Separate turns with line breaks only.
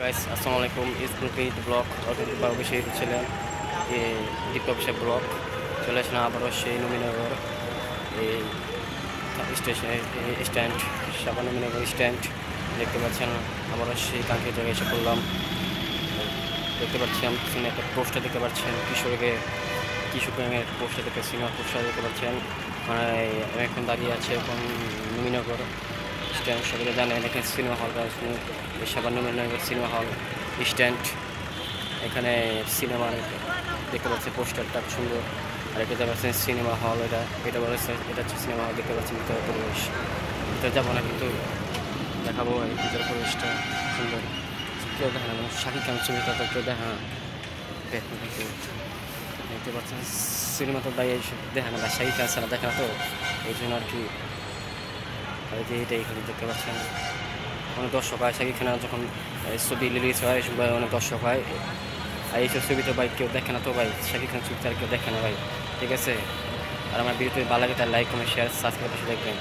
Guys আসসালামু আলাইকুম ইসগ্রুপি blog অবশ্যই ছিলেন দীপ্ত অফিসের ব্লগ চলে আসেন আবারও সেই নবীনগর এই স্টেশন স্ট্যান্ড সাবা নবীনগর স্ট্যান্ড দেখতে পাচ্ছেন আবারও সেই কাঙ্ক্ষিত জায়গায় এসে পড়লাম। দেখতে পাচ্ছি আমি একটা পোস্টার দেখতে পাচ্ছেন কিশোর গ্যাংয়ের পোস্টার দেখতে সিনেমা পোস্টার দেখতে পাচ্ছেন। আমি এখন দাঁড়িয়ে আছে এখন নবীনগর স্ট্যান্ড সবাই জানেন এখানে সিনেমা হল সাবান নবীনগর সিনেমা হল স্ট্যান্ড। এখানে সিনেমা দেখতে পাচ্ছি পোস্টারটা সুন্দর। আর এটা দেখতে পাচ্ছেন সিনেমা হল এটা বলেছে এটা হচ্ছে সিনেমা হল দেখতে পাচ্ছেন ভিতরে পরিবেশ ভিতরে যাবো না কিন্তু দেখাবো এই ভিতরে পরিবেশটা সুন্দর। কেউ দেখা না শাকিব খান ছবিটা তো কেউ দেখা দেখতে পাচ্ছেন সিনেমা তো দাঁড়িয়ে দেখা না বা শাকিব খান ছাড়া দেখা না তো এই জন্য আর কি এইটাই এখানে দেখতে পাচ্ছেন অনেক দর্শক হয় শাকিব খানের যখন ছবি রিলিজ হয় সবাই অনেক দর্শক হয়। আর এইসব ছবি তো ভাই কেউ দেখে না তো ভাই শাকিব খান ছবি আর কেউ দেখে না ভাই ঠিক আছে। আর আমার ভিডিওতে ভালো লাগে তার লাইক কমেন্ট শেয়ার সাবস্ক্রাইব দেখবেন।